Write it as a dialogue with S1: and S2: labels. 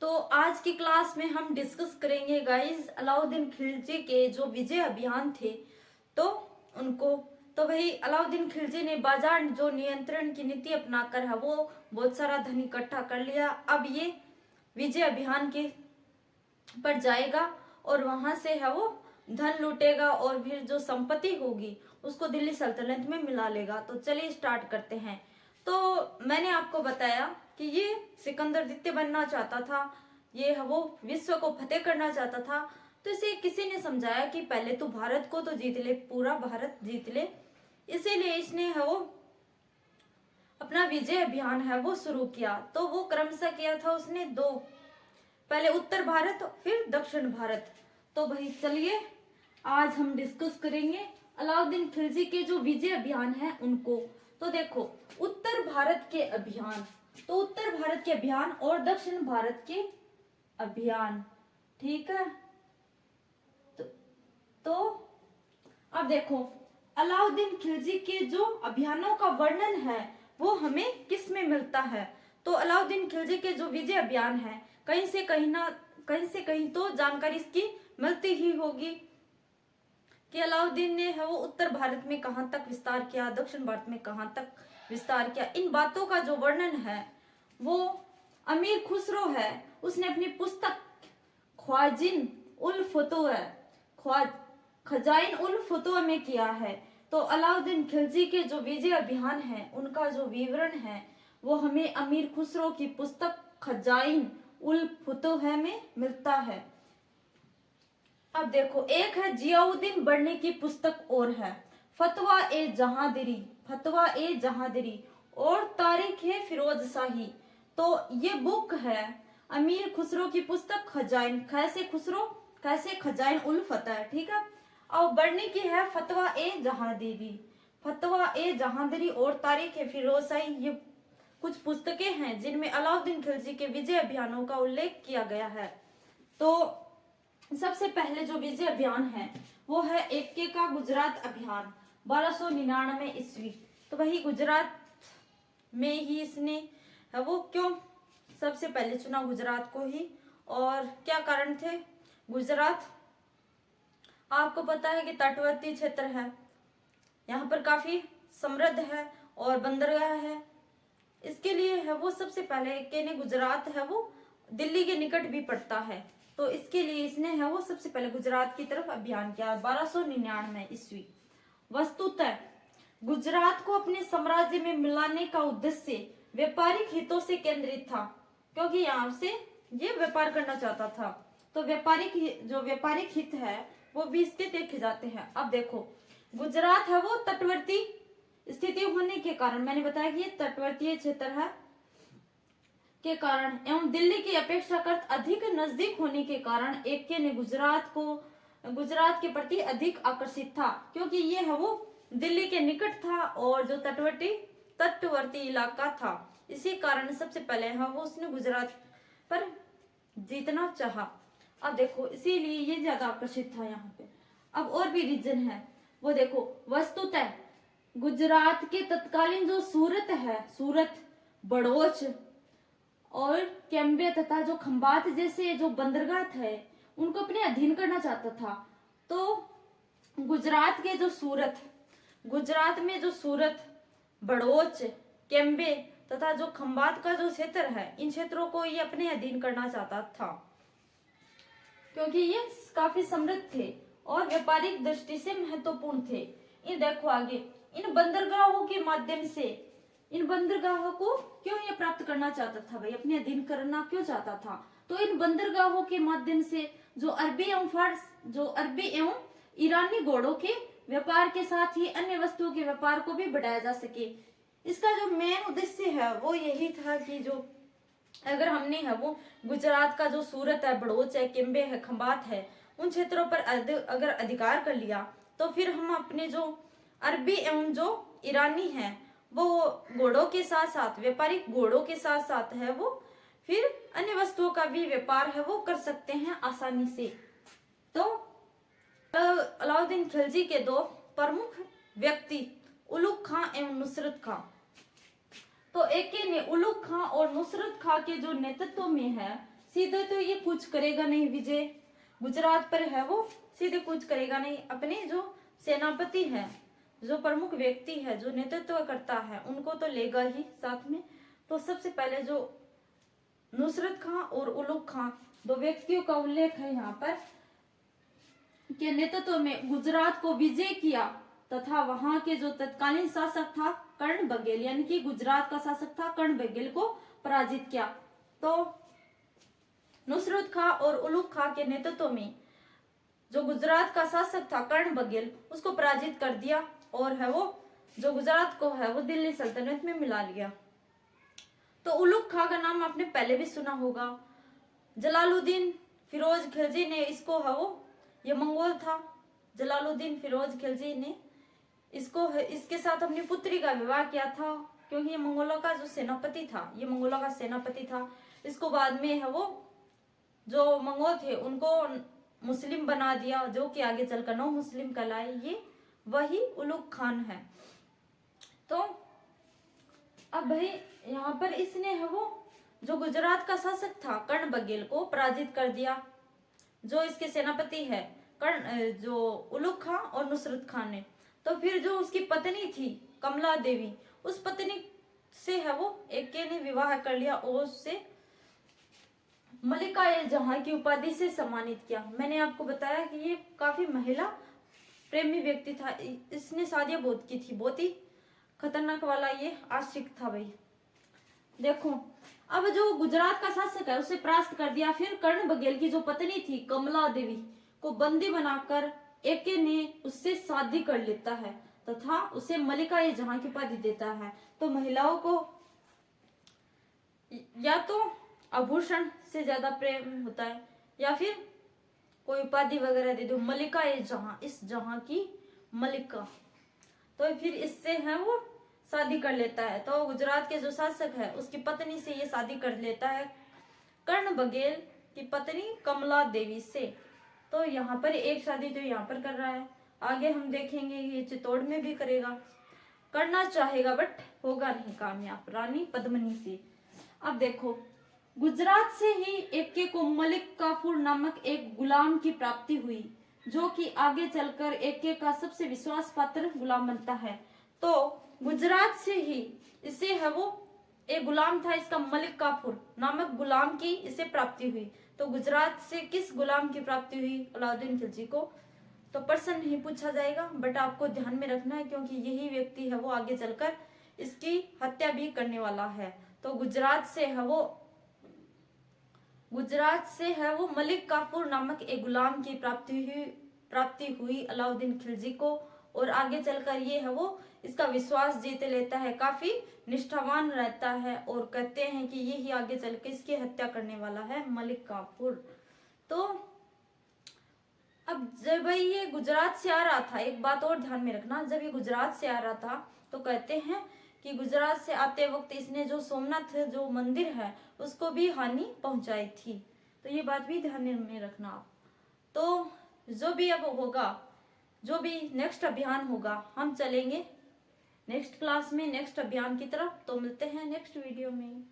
S1: तो आज की क्लास में हम डिस्कस करेंगे गाइस अलाउद्दीन खिलजी के जो विजय अभियान थे तो उनको। तो वही अलाउद्दीन खिलजी ने बाजार जो नियंत्रण की नीति अपनाकर है वो बहुत सारा धन इकट्ठा कर लिया। अब ये विजय अभियान के पर जाएगा और वहां से है वो धन लूटेगा और फिर जो संपत्ति होगी उसको दिल्ली सल्तनत में मिला लेगा। तो चलिए स्टार्ट करते हैं। तो मैंने आपको बताया कि ये सिकंदर द्वितीय बनना चाहता था, ये है वो विश्व को फतेह करना चाहता था। तो इसे किसी ने समझाया कि पहले तो भारत को तो जीत ले, पूरा भारत जीत ले। इसीलिए इसने है वो अपना विजय अभियान है वो शुरू किया। तो वो क्रमशः किया था उसने दो, पहले उत्तर भारत फिर दक्षिण भारत। तो भाई चलिए आज हम डिस्कस करेंगे अलाउद्दीन खिलजी के जो विजय अभियान है उनको। तो देखो उत्तर भारत के अभियान, तो उत्तर भारत के अभियान और दक्षिण भारत के अभियान, ठीक है। तो अब देखो अलाउद्दीन खिलजी के जो अभियानों का वर्णन है वो हमें किस में मिलता है। तो अलाउद्दीन खिलजी के जो विजय अभियान है कहीं से कहीं तो जानकारी इसकी मिलती ही होगी कि अलाउद्दीन ने है वो उत्तर भारत में कहां तक विस्तार किया, दक्षिण भारत में कहां तक विस्तार किया। इन बातों का जो वर्णन है वो अमीर खुसरो है, उसने अपनी पुस्तक ख्वाजिन उल फतुह खजाइन उल फतुह में किया है। तो अलाउद्दीन खिलजी के जो विजय अभियान है उनका जो विवरण है वो हमें अमीर खुसरो की पुस्तक खजाइन उल फतुह में मिलता है। अब देखो एक है जियाउद्दीन बर्नी की पुस्तक और है फतवा ए जहांदरी और तारीख है फिरोज शाही। तो ये बुक है अमीर खुसरो की पुस्तक खजाइन कैसे खजाइन उल फतह, ठीक है। और बर्नी की है फतवा ए जहांदरी और तारीख है फिरोज शाही। ये कुछ पुस्तकें हैं जिनमें अलाउद्दीन खिलजी के विजय अभियानों का उल्लेख किया गया है। तो सबसे पहले जो विजय अभियान है वो है एक्के का गुजरात अभियान 1299 ईस्वी। तो वही गुजरात में ही इसने वो क्यों सबसे पहले चुना गुजरात को ही, और क्या कारण थे। गुजरात आपको पता है कि तटवर्ती क्षेत्र है, यहाँ पर काफी समृद्ध है और बंदरगाह है। इसके लिए है वो सबसे पहले एक्के ने गुजरात है वो दिल्ली के निकट भी पड़ता है, तो इसके लिए इसने है वो सबसे पहले गुजरात की तरफ अभियान किया 1299 ईस्वी। वस्तुतः गुजरात को अपने साम्राज्य में मिलाने का उद्देश्य व्यापारिक हितों से केंद्रित था, क्योंकि यहाँ से ये व्यापार करना चाहता था। तो व्यापारिक हित है वो भी इसके देखे जाते हैं। अब देखो गुजरात है वो तटवर्ती स्थिति होने के कारण, मैंने बताया कि ये तटवर्तीय क्षेत्र है के कारण एवं दिल्ली की अपेक्षाकृत अधिक नजदीक होने के कारण एक्के ने गुजरात के प्रति अधिक आकर्षित था, क्योंकि ये है वो दिल्ली के निकट था और जो तटवर्ती इलाका था। इसी कारण सबसे पहले है वो उसने गुजरात पर जीतना चाहा। अब देखो इसीलिए ये ज्यादा आकर्षित था यहाँ पे। अब और भी रीजन है वो देखो, वस्तुतः गुजरात के तत्कालीन जो सूरत बड़ौच और कैम्बे तथा जो खंबात जैसे जो बंदरगाह थे उनको अपने अधीन करना चाहता था। तो गुजरात में जो सूरत बड़ौच कैम्बे तथा जो खंबात का जो क्षेत्र है इन क्षेत्रों को ये अपने अधीन करना चाहता था, क्योंकि ये काफी समृद्ध थे और व्यापारिक दृष्टि से महत्वपूर्ण थे। इन देखो आगे इन बंदरगाहों को क्यों ये प्राप्त करना चाहता था भाई, अपने अधीन करना क्यों चाहता था। तो इन बंदरगाहों के माध्यम से जो अरबी एवं ईरानी घोड़ों के व्यापार के साथ ही अन्य वस्तुओं के व्यापार को भी बढ़ाया जा सके। इसका जो मेन उद्देश्य है वो यही था कि जो अगर हमने है वो गुजरात का जो सूरत है, बड़ौच है, केम्बे है, खंबात है, उन क्षेत्रों पर अगर अधिकार कर लिया तो फिर हम अपने जो अरबी एवं जो ईरानी है वो घोड़ों के साथ साथ व्यापारिक घोड़ों के साथ साथ है वो फिर अन्य वस्तुओं का भी व्यापार है वो कर सकते हैं आसानी से। तो अलाउद्दीन खिलजी के दो प्रमुख व्यक्ति उलुग खां एवं नुसरत खां। तो एक ने उलुग खां और नुसरत खां के जो नेतृत्व में है सीधे तो ये कुछ करेगा नहीं विजय, गुजरात पर है वो सीधे कुछ करेगा नहीं। अपने जो सेनापति है, जो प्रमुख व्यक्ति है, जो नेतृत्व करता है, उनको तो लेगा ही साथ में। तो सबसे पहले जो नुसरत खां और उलुग खां, दो व्यक्तियों का उल्लेख है यहाँ पर, के नेतृत्व में गुजरात को विजय किया तथा वहां के जो तत्कालीन शासक था कर्ण बघेल, यानी कि गुजरात का शासक था कर्ण बघेल को पराजित किया। तो नुसरत खां और उलुग खां के नेतृत्व में जो गुजरात का शासक था कर्ण बघेल, उसको पराजित कर दिया और है वो जो गुजरात को है वो दिल्ली सल्तनत में मिला लिया। तो उलुग खां का नाम आपने पहले भी सुना होगा। जलालुद्दीन फिरोज खिलजी ने इसको है वो, ये मंगोल था, जलालुद्दीन फिरोज खिलजी ने इसके साथ अपनी पुत्री का विवाह किया था, क्योंकि ये मंगोलों का जो सेनापति था, ये मंगोलों का सेनापति था। इसको बाद में है वो जो मंगोल थे उनको मुस्लिम बना दिया, जो कि आगे चलकर नौ मुस्लिम कहलाए। ये वही उलुग खान है। तो अब भाई यहाँ पर इसने है वो जो गुजरात का शासक था कर्ण बघेल को पराजित कर दिया। जो इसके सेनापति है जो उलुग खां और नुसरत खान ने। तो फिर जो उसकी पत्नी थी कमला देवी, उस पत्नी से है वो एक ने विवाह कर लिया और उससे मलिका ए जहां की उपाधि से सम्मानित किया। मैंने आपको बताया कि ये काफी महिला प्रेमी व्यक्ति था, इसने शादियां बहुत की थी, बहुत ही खतरनाक वाला ये आशिक था भाई। देखो अब जो गुजरात का शासक है उसे परास्त कर दिया। फिर कर्ण बघेल की जो पत्नी थी कमला देवी को बंदी बनाकर एके ने उससे शादी कर लेता है तथा उसे मलिका ए जहां की उपाधि देता है। तो महिलाओं को या तो आभूषण से ज्यादा प्रेम होता है या फिर कोई उपाधि वगैरह दे दो, मलिका ए जहां, इस जहां की मलिका। तो फिर इससे है वो शादी कर लेता है। तो गुजरात के जो शासक है उसकी पत्नी से ये शादी कर लेता है कर्ण बघेल की पत्नी कमला देवी से। तो यहाँ पर एक शादी तो यहाँ पर कर रहा है, आगे हम देखेंगे ये चित्तौड़ में भी करेगा, करना चाहेगा बट होगा नहीं कामयाब, रानी पद्मिनी से। अब देखो गुजरात से ही एके को मलिक काफूर नामक एक गुलाम की प्राप्ति हुई, जो कि आगे चलकर एके का सबसे विश्वास पात्र गुलाम बनता है। तो गुजरात से ही इसे है वो एक गुलाम था, इसका मलिक काफूर नामक गुलाम की इसे प्राप्ति हुई। तो गुजरात से किस गुलाम की प्राप्ति हुई अलाउद्दीन खिलजी को? तो प्रश्न नहीं पूछा जाएगा बट आपको ध्यान में रखना है, क्योंकि यही व्यक्ति है वो आगे चलकर इसकी हत्या भी करने वाला है। तो गुजरात से है वो मलिक काफूर नामक एक गुलाम की प्राप्ति हुई अलाउद्दीन खिलजी को, और आगे चलकर ये है वो इसका विश्वास जीत लेता है, काफी निष्ठावान रहता है, और कहते हैं कि ये ही आगे चल के इसकी हत्या करने वाला है मलिक काफूर। तो अब जब ये गुजरात से आ रहा था, एक बात और ध्यान में रखना, जब ये गुजरात से आ रहा था तो कहते हैं कि गुजरात से आते वक्त इसने जो सोमनाथ जो मंदिर है उसको भी हानि पहुंचाई थी। तो ये बात भी ध्यान में रखना आप। तो जो भी अब होगा, जो भी नेक्स्ट अभियान होगा, हम चलेंगे नेक्स्ट क्लास में नेक्स्ट अभियान की तरफ। तो मिलते हैं नेक्स्ट वीडियो में।